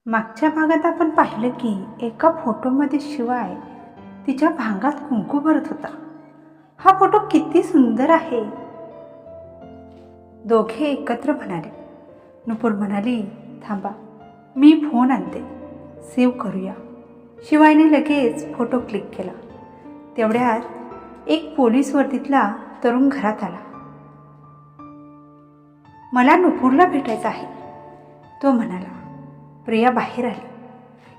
मागच्या भागात आपण पाहिलं की एका फोटोमध्ये शिवाय तिच्या भांगात कुंकू भरत होता. हा फोटो किती सुंदर आहे. दोघे एकत्र म्हणाले. नुपूर म्हणाली, थांबा, मी फोन आणते, सेव्ह करूया. शिवायने लगेच फोटो क्लिक केला. तेवढ्यात एक पोलीस वर्दीतला तरुण घरात आला. मला नुपूरला भेटायचं आहे, तो म्हणाला. प्रिया बाहेर आली.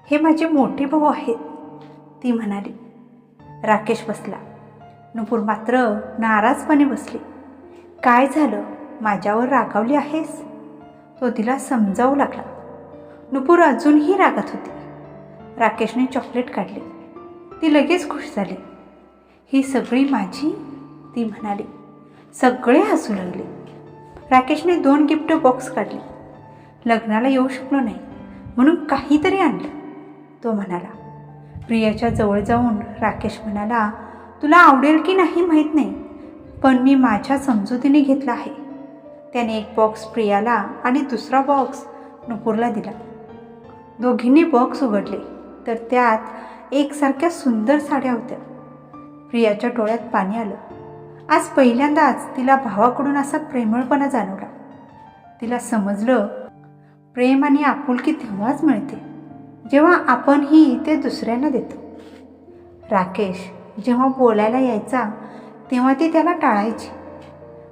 हे माझे मोठे भाऊ आहेत, ती म्हणाली. राकेश बसला. नुपूर मात्र नाराजपणे बसली. काय झालं, माझ्यावर रागावली आहेस, तो तिला समजावू लागला. नुपूर अजूनही रागात होती. राकेशने चॉकलेट काढले. ती लगेच खुश झाली. ही सगळी माझी, ती म्हणाली. सगळे हसू लागले. राकेशने 2 गिफ्ट बॉक्स काढले. लग्नाला येऊ शकलो नाही म्हणून काहीतरी आणलं, तो म्हणाला. प्रियाच्या जवळ जाऊन राकेश म्हणाला, तुला आवडेल की नाही माहीत नाही, पण मी माझ्या समजुतीने घेतला आहे. त्याने एक बॉक्स प्रियाला आणि दुसरा बॉक्स नुपूरला दिला. दोघींनी बॉक्स उघडले तर त्यात एकसारख्या सुंदर साड्या होत्या. प्रियाच्या डोळ्यात पाणी आलं. आज पहिल्यांदाच तिला भावाकडून असा प्रेमळपणा जाणवला. तिला समजलं, प्रेम आणि आपुलकी तेव्हाच मिळते जेव्हा आपणही ते दुसऱ्यांना देतो. राकेश जेव्हा बोलायला यायचा तेव्हा ती त्याला टाळायची,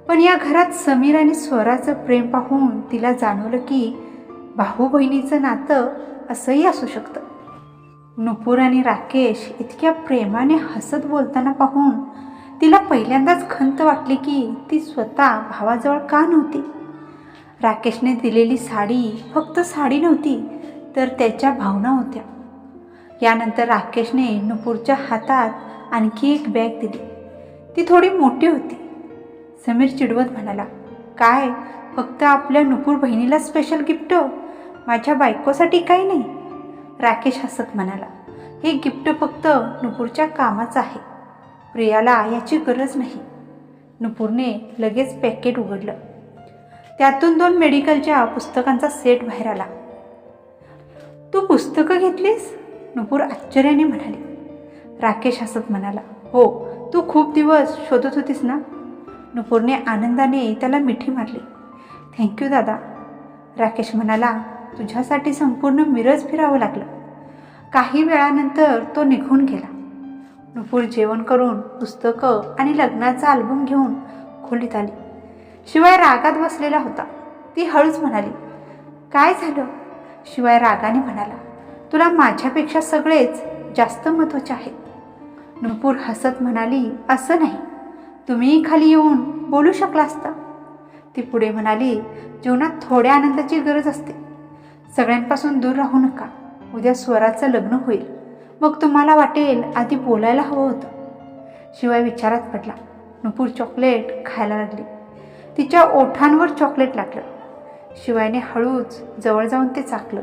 पण या घरात समीर आणि स्वराचं प्रेम पाहून तिला जाणवलं की भाऊ बहिणीचं नातं असंही असू शकतं. नुपूर आणि राकेश इतक्या प्रेमाने हसत बोलताना पाहून तिला पहिल्यांदाच खंत वाटली की ती स्वतः भावाजवळ का नव्हती. राकेशने दिलेली साडी फक्त साडी नव्हती, तर त्याच्या भावना होत्या. यानंतर राकेशने नुपूरच्या हातात आणखी एक बॅग दिली. ती थोडी मोठी होती. समीर चिडवत म्हणाला, काय, फक्त आपल्या नुपूर बहिणीला स्पेशल गिफ्ट, माझ्या बायकोसाठी काही नाही. राकेश हसत म्हणाला, हे गिफ्ट फक्त नुपूरच्या कामाचं आहे, प्रियाला याची गरज नाही. नुपूरने लगेच पॅकेट उघडलं. त्यातून 2 मेडिकलच्या पुस्तकांचा सेट बाहेर आला. तू पुस्तकं घेतलीस, नुपूर आश्चर्याने म्हणाली. राकेश हसत म्हणाला, हो, तू खूप दिवस शोधत होतीस ना. नुपूरने आनंदाने त्याला मिठी मारली. थँक्यू दादा. राकेश म्हणाला, तुझ्यासाठी संपूर्ण मिरज फिरावं लागलं. काही वेळानंतर तो निघून गेला. नुपूर जेवण करून पुस्तकं आणि लग्नाचा अल्बम घेऊन खोलीत आली. शिवाय रागात बसलेला होता. ती हळूच म्हणाली, काय झालं. शिवाय रागाने म्हणाला, तुला माझ्यापेक्षा सगळेच जास्त महत्त्वाचे आहेत. नुपूर हसत म्हणाली, असं नाही, तुम्हीही खाली येऊन बोलू शकला असता. ती पुढे म्हणाली, जीवनात थोड्या आनंदाची गरज असते. सगळ्यांपासून दूर राहू नका. उद्या स्वराचं लग्न होईल, मग तुम्हाला वाटेल आधी बोलायला हवं होतं. शिवाय विचारात पडला. नुपूर चॉकलेट खायला लागली. तिच्या ओठांवर चॉकलेट लागलं. शिवायने हळूच जवळ जाऊन ते चाखलं.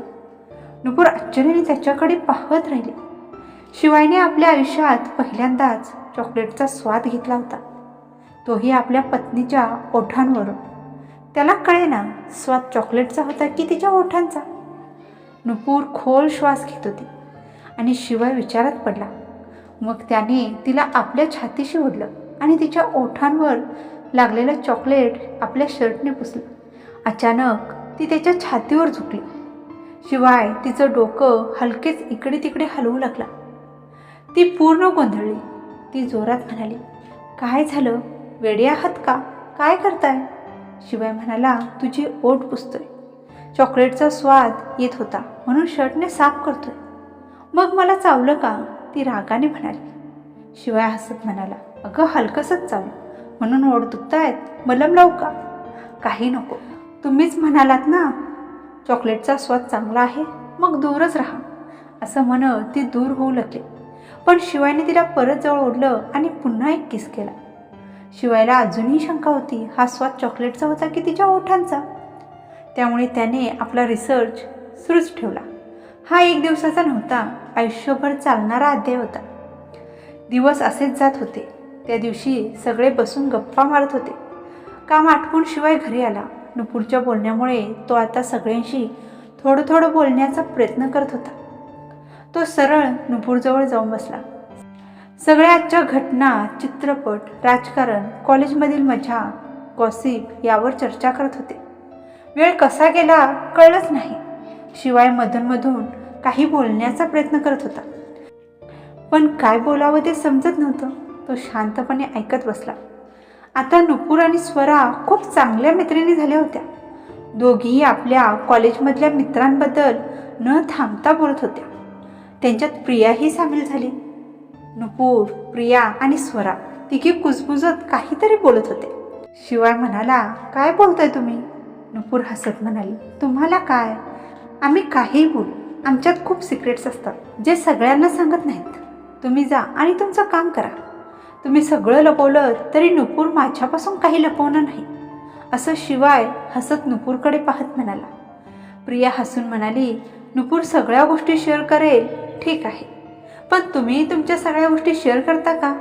नुपूर आश्चर्याने त्याच्याकडे पाहत राहिली. शिवायने आपल्या आयुष्यात पहिल्यांदाच चॉकलेटचा स्वाद घेतला होता, तोही आपल्या पत्नीच्या ओठांवरून. त्याला कळेना स्वाद चॉकलेटचा होता की तिच्या ओठांचा. नुपूर खोल श्वास घेत होती आणि शिवाय विचारात पडला. मग त्याने तिला आपल्या छातीशी ओढलं आणि तिच्या ओठांवर लागलेलं चॉकलेट आपल्या शर्टने पुसलं. अचानक ती त्याच्या छातीवर झुकली. शिवाय तिचं डोकं हलकेच इकडे तिकडे हलवू लागला. ती पूर्ण गोंधळली. ती जोरात म्हणाली, काय झालं, वेडे आहात का, काय करताय. शिवाय म्हणाला, तुझी ओठ पुसतोय. चॉकलेटचा स्वाद येत होता म्हणून शर्टने साफ करतोय. मग मला चावलं का, ती रागाने म्हणाली. शिवाय हसत म्हणाला, अगं हलकसच चावलं म्हणून ओठ दुखतायत, मलम लावू का. काही नको, तुम्हीच म्हणालात ना चॉकलेटचा स्वाद चांगला आहे, मग दूरच राहा. असं म्हणत ती दूर होऊ लागली. पण शिवायने तिला परत जवळ ओढलं आणि पुन्हा एक किस केला. शिवायला अजूनही शंका होती, हा स्वाद चॉकलेटचा होता की तिच्या ओठांचा. त्यामुळे त्याने आपला रिसर्च सुरूच ठेवला. हा 1 दिवसाचा नव्हता, आयुष्यभर चालणारा अध्याय होता. दिवस असेच जात होते. त्या दिवशी सगळे बसून गप्पा मारत होते. काम आटपून शिवाय घरी आला. नुपूरच्या बोलण्यामुळे तो आता सगळ्यांशी थोडं थोडं बोलण्याचा प्रयत्न करत होता. तो सरळ नुपूरजवळ जाऊन बसला. सगळ्या आजच्या घटना, चित्रपट, राजकारण, कॉलेजमधील मजा, गॉसिप यावर चर्चा करत होते. वेळ कसा गेला कळलंच नाही. शिवाय मधून काही बोलण्याचा प्रयत्न करत होता, पण काय बोलावं ते समजत नव्हतं. तो शांतपणे ऐकत बसला. आता नुपूर आणि स्वरा खूप चांगल्या मैत्रिणी झाल्या होत्या. दोघीही आपल्या कॉलेजमधल्या मित्रांबद्दल न थांबता बोलत होत्या. त्यांच्यात प्रियाही सामील झाली. नुपूर, प्रिया आणि स्वरा तिघी कुजबुजत काहीतरी बोलत होते. शिवाय म्हणाला, काय बोलताय तुम्ही? नुपूर हसत म्हणाली, तुम्हाला काय, आम्ही काहीही बोलू. आमच्यात खूप सिक्रेट्स असतात जे सगळ्यांना सांगत नाहीत. तुम्ही जा आणि तुमचं काम करा. तुम्ही सगळं लपवलं तरी नुपूर माझ्यापासून काही लपवणार नाही, असं शिवाय हसत नुपूरकडे पाहत म्हणाला. प्रिया हसून म्हणाली, नुपूर सगळ्या गोष्टी शेअर करेल, ठीक आहे, पण तुम्ही तुमच्या सगळ्या गोष्टी शेअर करता का?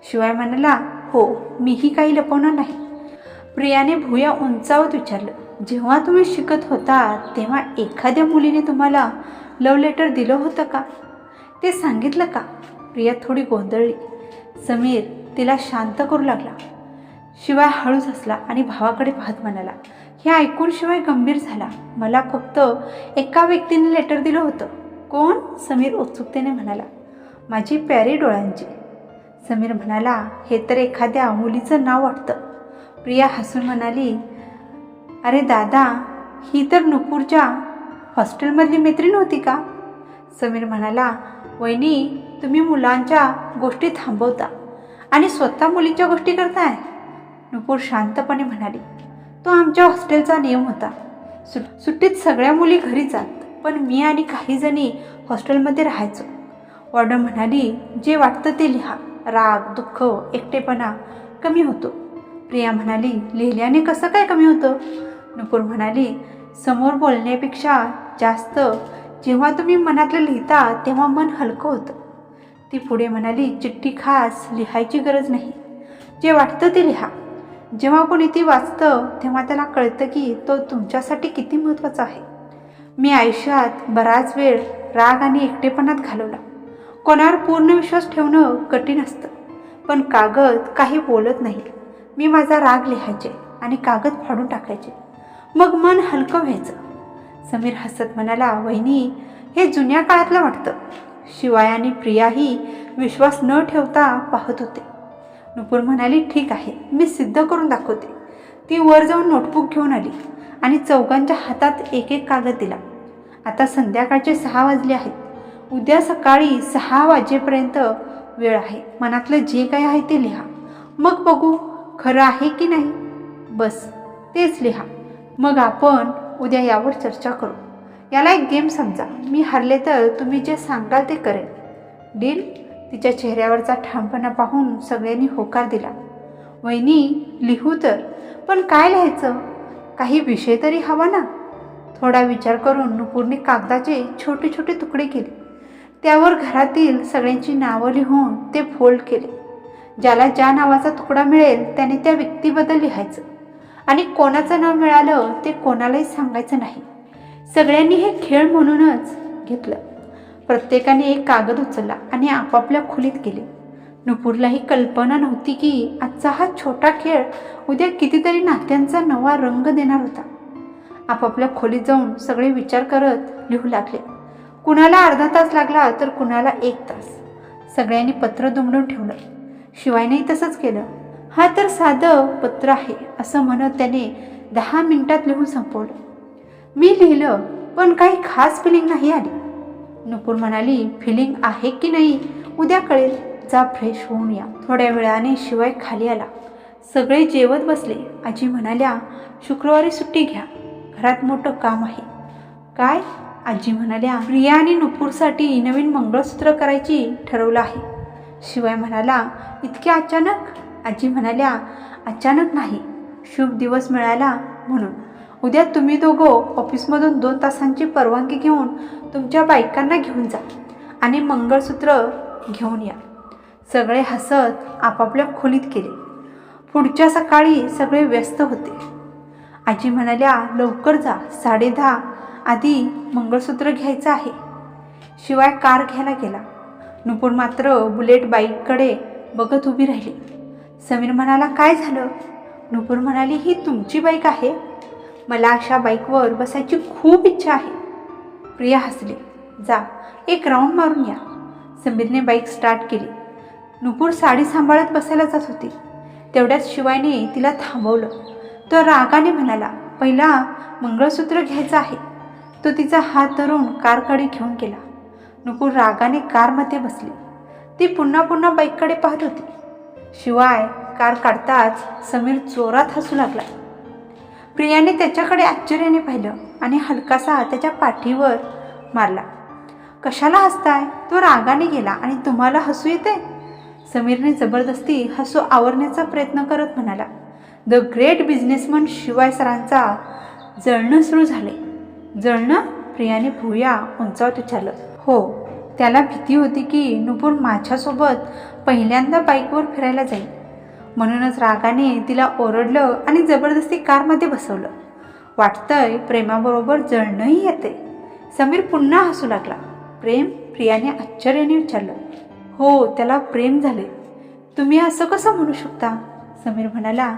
शिवाय म्हणाला, हो, मीही काही लपवणार नाही. प्रियाने भुया उंचावत विचारलं, जेव्हा तुम्ही शिकत होता तेव्हा एखाद्या मुलीने तुम्हाला लव्ह लेटर दिलं होतं का? ते सांगितलं का? प्रिया थोडी गोंधळली. समीर तिला शांत करू लागला. शिवाय हळूच हसला आणि भावाकडे पाहत म्हणाला, हे ऐकून शिवाय गंभीर झाला. मला फक्त एका व्यक्तीने लेटर दिलं होतं. कोण? समीर उत्सुकतेने म्हणाला. माझी प्यारी डोळ्यांची. समीर म्हणाला, हे तर एखाद्या मुलीचं नाव वाटतं. प्रिया हसून म्हणाली, अरे दादा, ही तर नुपूरच्या हॉस्टेलमधली मैत्रीण होती का? समीर म्हणाला, वहिनी, तुम्ही मुलांच्या गोष्टी थांबवता आणि स्वतः मुलींच्या गोष्टी करताय. नुपूर शांतपणे म्हणाली, तो आमच्या हॉस्टेलचा नियम होता. सुट्टीत सगळ्या मुली घरी जात, पण मी आणि काही जणी हॉस्टेलमध्ये राहायचो. वॉर्डन म्हणाली, जे वाटतं ते लिहा. राग, दुःख, एकटेपणा कमी होतो. प्रिया म्हणाली, लिहिल्याने कसं काय कमी होतं? नुपूर म्हणाली, समोर बोलण्यापेक्षा जास्त जेव्हा तुम्ही मनातलं लिहिता तेव्हा मन हलकं होतं. ती पुढे म्हणाली, चिठ्ठी खास लिहायची गरज नाही, जे वाटतं ते लिहा. जेव्हा कोणी ती वाचतं तेव्हा त्याला कळतं की तो तुमच्यासाठी किती महत्त्वाचा आहे. मी आयुष्यात बराच वेळ राग आणि एकटेपणात घालवला. कोणावर पूर्ण विश्वास ठेवणं कठीण असतं, पण कागद काही बोलत नाही. मी माझा राग लिहायचे आणि कागद फाडून टाकायचे, मग मन हलकं व्हायचं. समीर हसत म्हणाला, वहिनी, हे जुन्या काळातलं वाटतं. शिवाय आणि प्रियाही विश्वास न ठेवता पाहत होते. नुपूर म्हणाली, ठीक आहे, मी सिद्ध करून दाखवते. ती वर जाऊन नोटबुक घेऊन आली आणि चौघांच्या हातात एक एक कागद दिला. आता संध्याकाळचे 6 वाजले आहेत. उद्या सकाळी 6 वाजेपर्यंत वेळ आहे. मनातलं जे काही आहे ते लिहा, मग बघू खरं आहे की नाही. बस तेच लिहा, मग आपण उद्या यावर चर्चा करू. याला एक गेम समजा. मी हरले तर तुम्ही जे सांगाल ते करेन. डील? तिच्या चेहऱ्यावरचा ठामपणा पाहून सगळ्यांनी होकार दिला. वहिनी, लिहू तर, पण काय लिहायचं? काही विषय तरी हवा ना. थोडा विचार करून नुपूरने कागदाचे छोटे छोटे तुकडे केले. त्यावर घरातील सगळ्यांची नावं लिहून ते फोल्ड केले. ज्याला ज्या नावाचा तुकडा मिळेल त्याने त्या व्यक्तीबद्दल लिहायचं आणि कोणाचं नाव मिळालं ते कोणालाही सांगायचं नाही. सगळ्यांनी हे खेळ म्हणूनच घेतलं. प्रत्येकाने एक कागद उचलला आणि आपापल्या खोलीत गेले. नुपूरलाही कल्पना नव्हती की आजचा हा छोटा खेळ उद्या कितीतरी नात्यांचा नवा रंग देणार होता. आपापल्या खोलीत जाऊन सगळे विचार करत लिहू लागले. कुणाला अर्धा तास लागला तर कुणाला 1 तास. सगळ्यांनी पत्र दुमडून ठेवलं. शिवायनेही तसंच केलं. हा तर साधं पत्र आहे असं म्हणत त्याने 10 मिनिटात लिहून संपवलं. मी लिहिलं, पण काही खास फिलिंग नाही आली. नुपूर म्हणाली, फिलिंग आहे की नाही उद्या कळेल. जा फ्रेश होऊन या. थोड्या वेळाने शिवाय खाली आला. सगळे जेवत बसले. आजी म्हणाल्या, शुक्रवारी सुट्टी घ्या, घरात मोठं काम आहे. काय? आजी म्हणाल्या, प्रिया आणि नुपूरसाठी नवीन मंगळसूत्र करायची ठरवलं आहे. शिवाय म्हणाला, इतके अचानक? आजी म्हणाल्या, अचानक नाही, शुभ दिवस मिळाला म्हणून. उद्या तुम्ही दोघं ऑफिसमधून 2 तासांची परवानगी घेऊन तुमच्या बायकांना घेऊन जा आणि मंगळसूत्र घेऊन या. सगळे हसत आपापल्या खोलीत गेले. पुढच्या सकाळी सगळे व्यस्त होते. आजी म्हणाल्या, लवकर जा, 10:30 आधी मंगळसूत्र घ्यायचं आहे. शिवाय कार घ्यायला गेला. नुपूर मात्र बुलेट बाईककडे बघत उभी राहिली. समीर म्हणाला, काय झालं? नुपूर म्हणाली, ही तुमची बाईक आहे? मला अशा बाईकवर बसायची खूप इच्छा आहे. प्रिया हसली. जा, एक राऊंड मारून या. समीरने बाईक स्टार्ट केली. नुपूर साडी सांभाळत बसायला जात होती. तेवढ्याच शिवायने तिला थांबवलं. तो रागाने म्हणाला, पहिला मंगळसूत्र घ्यायचं आहे. तो तिचा हात धरून कारकडे घेऊन गेला. नुपूर रागाने कारमध्ये बसली. ती पुन्हा पुन्हा बाईककडे पाहत होती. शिवाय कार काढताच समीर जोरात हसू लागला. प्रियाने त्याच्याकडे आश्चर्याने पाहिलं आणि हलकासा त्याच्या पाठीवर मारला. कशाला हसताय? तो रागाने गेला आणि तुम्हाला हसू येते? समीरने जबरदस्ती हसू आवरण्याचा प्रयत्न करत म्हणाला. द ग्रेट बिझनेसमन शिवाय सरांचा जळणं सुरू झाले. जळणं? प्रियाने भुया उंचावत विचारलं. हो, त्याला भीती होती की नुपूर माझ्यासोबत पहिल्यांदा बाईकवर फिरायला जाईल. म्हणूनच रागाने तिला ओरडलं आणि जबरदस्ती कारमध्ये बसवलं. वाटतंय प्रेमाबरोबर जळणंही येते. समीर पुन्हा हसू लागला. प्रेम? प्रियाने आश्चर्याने विचारलं. हो, त्याला प्रेम झाले. तुम्ही असं कसं म्हणू शकता? समीर म्हणाला,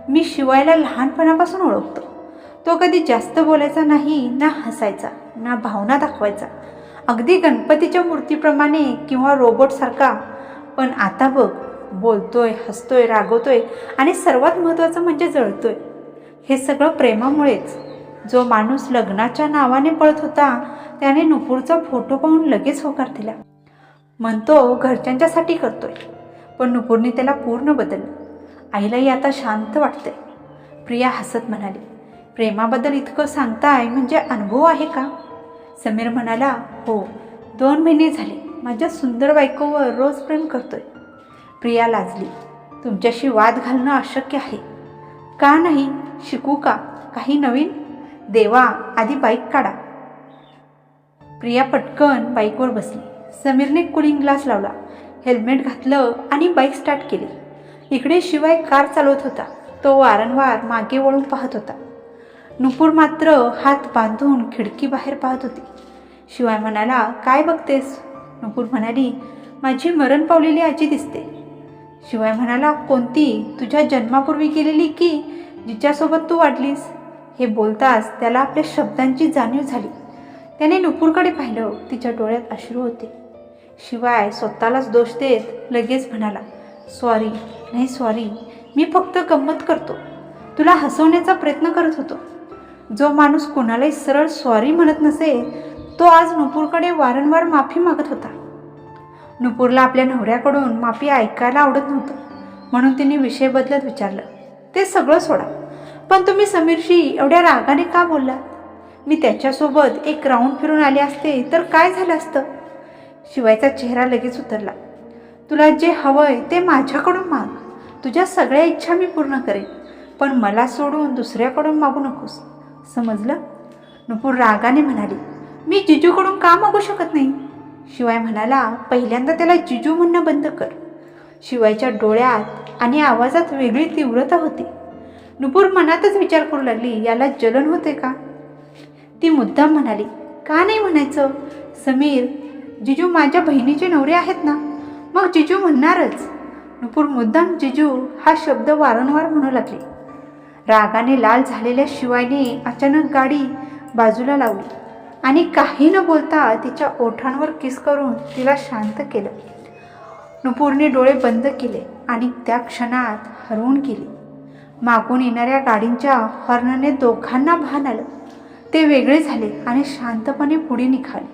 मी शिवायला लहानपणापासून ओळखतो. तो कधी जास्त बोलायचा नाही, ना हसायचा, ना भावना दाखवायचा. अगदी गणपतीच्या मूर्तीप्रमाणे किंवा रोबोटसारखा. पण आता बघ, बोलतोय, हसतोय, रागवतोय आणि सर्वात महत्त्वाचं म्हणजे जळतोय. हे सगळं प्रेमामुळेच. जो माणूस लग्नाच्या नावाने पळत होता त्याने नुपूरचा फोटो पाहून लगेच होकार दिला. म्हणतो घरच्यांच्यासाठी करतोय. पण नुपूरने त्याला पूर्ण बदललं. आईलाही आता शांत वाटतंय. प्रिया हसत म्हणाली. प्रेमाबद्दल इतकं सांगताय म्हणजे अनुभव आहे का? समीर म्हणाला, हो, 2 महिने झाले माझ्या सुंदर बायकोवर रोज प्रेम करतोय. प्रिया लाजली. तुमच्याशी वाद घालणं अशक्य आहे. का नाही? शिकू का काही नवीन? देवा, आधी बाईक काढा. प्रिया पटकन बाईकवर बसली. समीरने कूलिंग ग्लास लावला, हेल्मेट घातलं आणि बाईक स्टार्ट केली. इकडे शिवाय कार चालवत होता. तो वारंवार मागे वळून पाहत होता. नुपूर मात्र हात बांधून खिडकी बाहेर पाहत होती. शिवाय म्हणाला, काय बघतेस? नुपूर म्हणाली, माझी मरण पावलेली आजी दिसते. शिवाय म्हणाला, कोणती? तुझ्या जन्मापूर्वी गेलेली की जिच्यासोबत तू वाढलीस? हे बोलताच त्याला आपल्या शब्दांची जाणीव झाली. त्याने नुपूरकडे पाहिलं. तिच्या डोळ्यात अश्रू होते. शिवाय स्वतःलाच दोष देत लगेच म्हणाला, सॉरी. नाही सॉरी, मी फक्त गंमत करतो. तुला हसवण्याचा प्रयत्न करत होतो. जो माणूस कुणालाही सरळ सॉरी म्हणत नसे तो आज नुपूरकडे वारंवार माफी मागत होता. नुपूरला आपल्या नवऱ्याकडून माफी ऐकायला आवडत नव्हतं. म्हणून तिने विषय बदलत विचारलं, ते सगळं सोडा, पण तुम्ही समीरशी एवढ्या रागाने का बोललात? मी त्याच्यासोबत एक राऊंड फिरून आले असते तर काय झालं असतं? शिवायचा चेहरा लगेच उतरला. तुला जे हवंय ते माझ्याकडून माग. तुझ्या सगळ्या इच्छा मी पूर्ण करेन, पण मला सोडून दुसऱ्याकडून मागू नकोस, समजलं? नुपूर रागाने म्हणाली, मी जिजूकडून का मागू शकत नाही? शिवाय म्हणाला, पहिल्यांदा त्याला जिजू म्हणणं बंद कर. शिवायच्या डोळ्यात आणि आवाजात वेगळी तीव्रता होती. नुपूर मनातच विचार करू लागली, याला जलन होते का? ती मुद्दाम म्हणाली, का नाही म्हणायचं? समीर, जिजू माझ्या बहिणीचे नवरे आहेत ना, मग जिजू म्हणणारच. नुपूर मुद्दाम जिजू हा शब्द वारंवार म्हणू लागली. रागाने लाल झालेल्या शिवायने अचानक गाडी बाजूला लावली आणि काही न बोलता तिच्या ओठांवर किस करून तिला शांत केलं. नुपूरने डोळे बंद केले आणि त्या क्षणात हरवून गेली. मागून येणाऱ्या गाडींच्या हॉर्नने दोघांना भान आलं. ते वेगळे झाले आणि शांतपणे पुढे निघाले.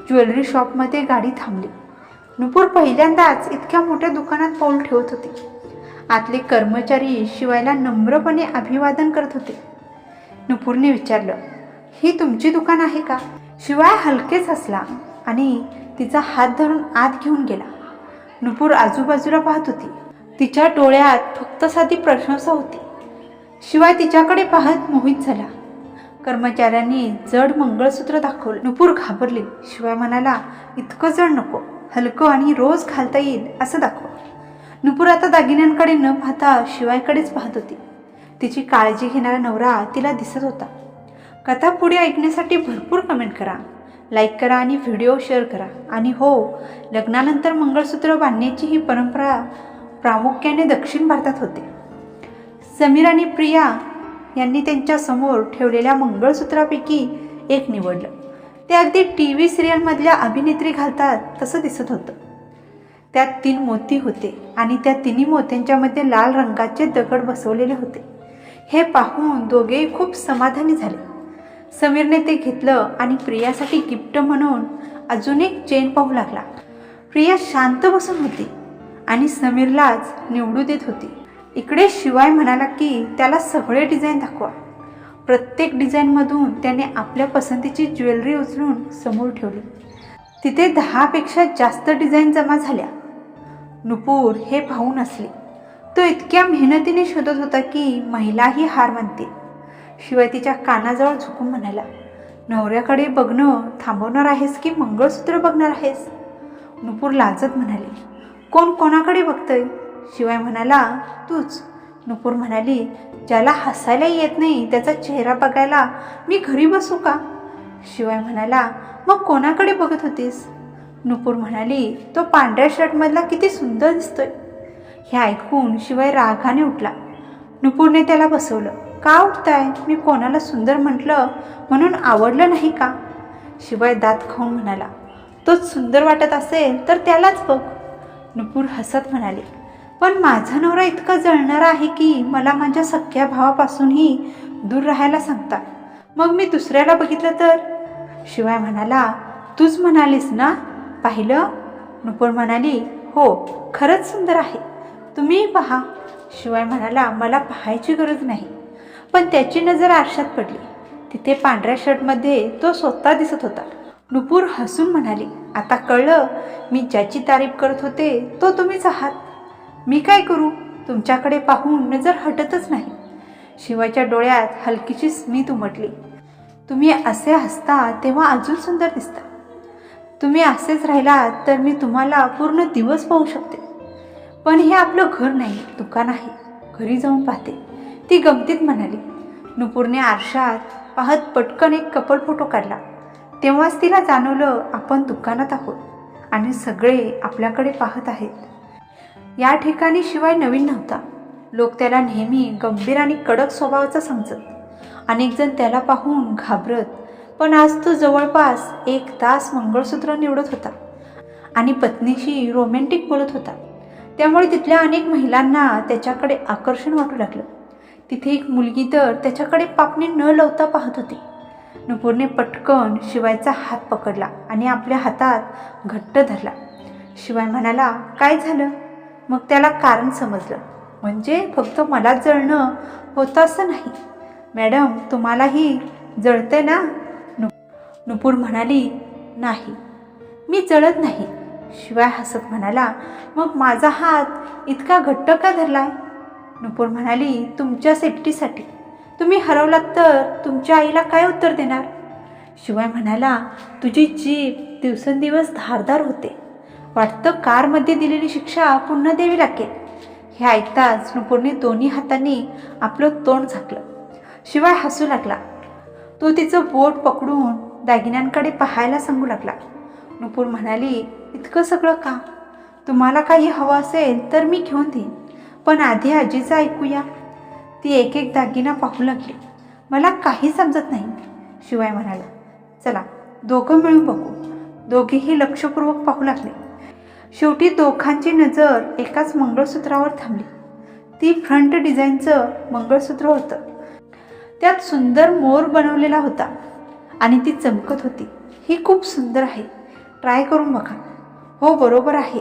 ज्वेलरी शॉपमध्ये गाडी थांबली. नुपूर पहिल्यांदाच इतक्या मोठ्या दुकानात पाऊल ठेवत होती. आतले कर्मचारी शिवायला नम्रपणे अभिवादन करत होते. नुपूरने विचारलं, ही तुमची दुकान आहे का? शिवाय हलकेच हसला आणि तिचा हात धरून आत घेऊन गेला. नुपूर आजूबाजूला पाहत होती. तिच्या डोळ्यात फक्त साधी प्रशंसा होती. शिवाय तिच्याकडे पाहत मोहित झाला. कर्मचाऱ्यांनी जड मंगळसूत्र दाखवलं. नुपूर घाबरली. शिवाय म्हणाला, इतकं जड नको, हलकं आणि रोज घालता येईल असं दाखव. नुपूर आता दागिन्यांकडे न पाहता शिवायकडेच पाहत होती. तिची काळजी घेणारा नवरा तिला दिसत होता. कथा पुढे ऐकण्यासाठी भरपूर कमेंट करा, लाईक करा आणि व्हिडिओ शेअर करा. आणि हो, लग्नानंतर मंगळसूत्र बांधण्याची ही परंपरा प्रामुख्याने दक्षिण भारतात होते. समीर आणि प्रिया यांनी त्यांच्या समोर ठेवलेल्या मंगळसूत्रापैकी एक निवडलं. ते अगदी TV सिरियलमधल्या अभिनेत्री घालतात तसं दिसत होतं. त्यात 3 मोती होते आणि त्या 3 मोत्यांच्यामध्ये लाल रंगाचे दगड बसवलेले होते. हे पाहून दोघेही खूप समाधानी झाले. समीरने ते घेतलं आणि प्रियासाठी गिफ्ट म्हणून अजून एक चेन पाहू लागला. प्रिया शांत बसून होती आणि समीरलाच निवडू देत होती. इकडे शिवाय म्हणाला की त्याला सगळे डिझाईन दाखवा. प्रत्येक डिझाईनमधून त्याने आपल्या पसंतीची ज्वेलरी उचलून समोर ठेवली. तिथे 10 पेक्षा जास्त डिझाईन जमा झाल्या. नुपूर हे पाहून हसली. तो इतक्या मेहनतीने शोधत होता की महिलाही हार मानते. शिवाय तिच्या कानाजवळ झुकून म्हणाला, नवऱ्याकडे बघणं थांबवणार आहेस की मंगळसूत्र बघणार आहेस? नुपूर लाजत म्हणाली, कोण कोणाकडे बघतंय? शिवाय म्हणाला, तूच. नुपूर म्हणाली, ज्याला हसायला येत नाही त्याचा चेहरा बघायला मी घरी बसू का? शिवाय म्हणाला, मग कोणाकडे बघत होतीस? नुपूर म्हणाली, तो पांढऱ्या शर्टमधला किती सुंदर दिसतोय. हे ऐकून शिवाय रागाने उठला. नुपूरने त्याला बसवलं. का उठताय? मी कोणाला सुंदर म्हटलं म्हणून आवडलं नाही का? शिवाय दात खाऊन म्हणाला, तोच सुंदर वाटत असेल तर त्यालाच बघ. नुपूर हसत म्हणाले, पण माझा नवरा इतका जळणारा आहे की मला माझ्या सख्या भावापासूनही दूर राहायला सांगता. मग मी दुसऱ्याला बघितलं तर? शिवाय म्हणाला, तूच म्हणालीस ना, पाहिलं? नुपूर म्हणाली, हो, खरंच सुंदर आहे, तुम्हीही पहा. शिवाय म्हणाला, मला पाहायची गरज नाही. पण त्याची नजर आरशात पडली. तिथे पांढऱ्या शर्टमध्ये तो स्वतः दिसत होता. नुपूर हसून म्हणाली, आता कळलं, मी ज्याची तारीफ करत होते तो तुम्हीच आहात. मी काय करू? तुमच्याकडे पाहून नजर हटतच नाही. शिवायच्या डोळ्यात हलकीशी स्मित उमटली. तुम्ही असे हसता तेव्हा अजून सुंदर दिसता. तुम्ही असेच राहिलात तर मी तुम्हाला पूर्ण दिवस पाहू शकते. पण हे आपलं घर नाही, दुकान आहे. घरी जाऊन पाहते, ती गमतीत म्हणाली. नुपूरने आरशात पाहत पटकन एक कपल फोटो काढला. तेव्हाच तिला जाणवलं, आपण दुकानात आहोत आणि सगळे आपल्याकडे पाहत आहेत. या ठिकाणी शिवाय नवीन नव्हता. लोक त्याला नेहमी गंभीर आणि कडक स्वभावाचा समजत. अनेक जण त्याला पाहून घाबरत. पण आज तो जवळपास 1 तास मंगळसूत्र निवडत होता आणि पत्नीशी रोमॅन्टिक बोलत होता. त्यामुळे तिथल्या अनेक महिलांना त्याच्याकडे आकर्षण वाटू लागलं. तिथे एक मुलगी तर त्याच्याकडे पापणी न लावता पाहत होती. नुपूरने पटकन शिवायचा हात पकडला आणि आपल्या हातात घट्ट धरला. शिवाय म्हणाला, काय झालं? मग त्याला कारण समजलं. म्हणजे फक्त मलाच जळणं होतं असं नाही. मॅडम, तुम्हालाही जळते ना? नुपूर म्हणाली, नाही, मी जळत नाही. शिवाय हसत म्हणाला, मग माझा हात इतका घट्ट का धरलाय? नुपूर म्हणाली, तुमच्या सेफ्टीसाठी. तुम्ही हरवलात तर तुमच्या आईला काय उत्तर देणार? शिवाय म्हणाला, तुझी जीभ दिवसेंदिवस धारदार होते. वाटतं कारमध्ये दिलेली शिक्षा पुन्हा द्यावी लागेल. हे ऐकताच नुपूरने दोन्ही हातांनी आपलं तोंड झाकलं. शिवाय हसू लागला. तो तिचं बोट पकडून दागिन्यांकडे पाहायला सांगू लागला. नुपूर म्हणाली, इतकं सगळं का? तुम्हाला काही हवं असेल तर मी घेऊन देईन, पण आधी आजीचं ऐकूया. ती एक एक दागिना पाहू लागली. मला काही समजत नाही. शिवाय म्हणाला, चला दोघं मिळून बघू. दोघेही लक्षपूर्वक पाहू लागले. शेवटी दोघांची नजर एकाच मंगळसूत्रावर थांबली. ती फ्रंट डिझाईनचं मंगळसूत्र होतं. त्यात सुंदर मोर बनवलेला होता आणि ती चमकत होती. ही खूप सुंदर आहे, ट्राय करून बघा. हो, बरोबर आहे,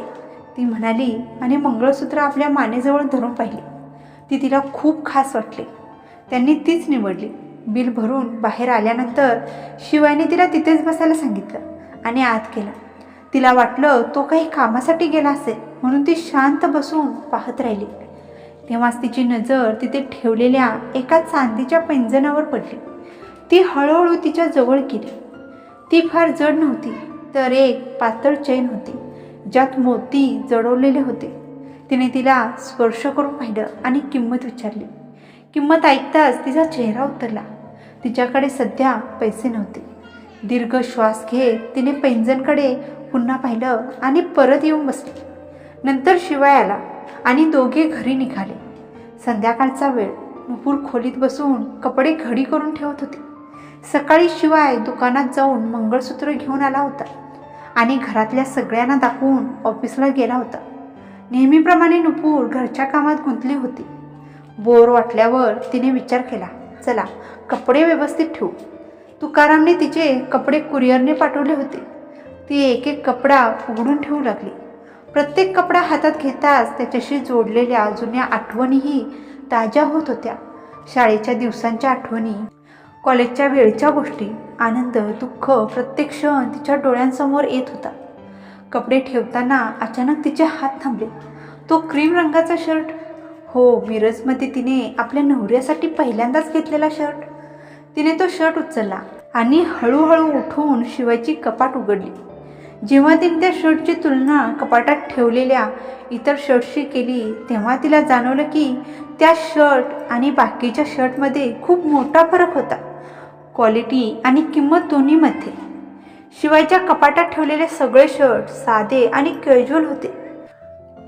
ती म्हणाली आणि मंगळसूत्र आपल्या मानेजवळ धरून पाहिली. ती तिला खूप खास वाटली. त्यांनी तीच निवडली. बिल भरून बाहेर आल्यानंतर शिवायने तिला तिथेच बसायला सांगितलं आणि आत केलं. तिला वाटलं तो काही कामासाठी गेला असेल म्हणून ती शांत बसून पाहत राहिली. तेव्हाच तिची नजर तिथे ठेवलेल्या एका चांदीच्या पैंजणावर पडली. ती हळूहळू तिच्या जवळ गेली. ती फार जड नव्हती, तर एक पातळ चैन होती ज्यात मोती जडवलेले होते. तिने तिला स्पर्श करून पाहिलं आणि किंमत विचारली. किंमत ऐकताच तिचा चेहरा उतरला. तिच्याकडे सध्या पैसे नव्हते. दीर्घ श्वास घेत तिने पैंजणकडे पुन्हा पाहिलं आणि परत येऊन बसली. नंतर शिवाय आला आणि दोघे घरी निघाले. संध्याकाळचा वेळ. नुपूर खोलीत बसून कपडे घडी करून ठेवत होती. सकाळी शिवाय दुकानात जाऊन मंगळसूत्र घेऊन आला होता आणि घरातल्या सगळ्यांना दाखवून ऑफिसला गेला होता. नेहमीप्रमाणे नुपूर घरच्या कामात गुंतली होती. बोर वाटल्यावर तिने विचार केला, चला कपडे व्यवस्थित ठेवू. तुकारामने तिचे कपडे कुरिअरने पाठवले होते. ती एक एक कपडा उघडून ठेवू लागली. प्रत्येक कपडा हातात घेताच त्याच्याशी जोडलेल्या जुन्या आठवणीही ताज्या होत होत्या. शाळेच्या दिवसांच्या आठवणी, कॉलेजच्या वेळच्या गोष्टी, आनंद, दुःख, प्रत्येक क्षण तिच्या डोळ्यांसमोर येत होता. कपडे ठेवताना अचानक तिचे हात थांबले. तो क्रीम रंगाचा शर्ट. हो, मिरजमध्ये तिने आपल्या नवऱ्यासाठी पहिल्यांदाच घेतलेला शर्ट. तिने तो शर्ट उचलला आणि हळूहळू उठून शिवायची कपाट उघडली. जेव्हा तिने त्या शर्टची तुलना कपाटात ठेवलेल्या इतर शर्टशी केली तेव्हा तिला जाणवलं की त्या शर्ट आणि बाकीच्या शर्टमध्ये खूप मोठा फरक होता. क्वालिटी आणि किंमत दोन्हीमध्ये. शिवायच्या कपाटात ठेवलेले सगळे शर्ट साधे आणि कॅज्युअल होते.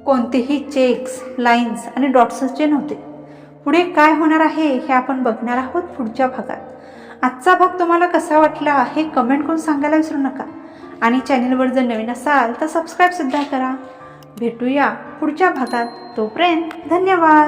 कोणतेही चेक्स, लाईन्स आणि डॉट्सचे नव्हते. पुढे काय होणार आहे हे आपण बघणार आहोत पुढच्या भागात. आजचा भाग तुम्हाला कसा वाटला हे कमेंट करून सांगायला विसरू नका आणि चॅनलवर जर नवीन असाल तर सबस्क्राईबसुद्धा करा. भेटूया पुढच्या भागात. तोपर्यंत धन्यवाद.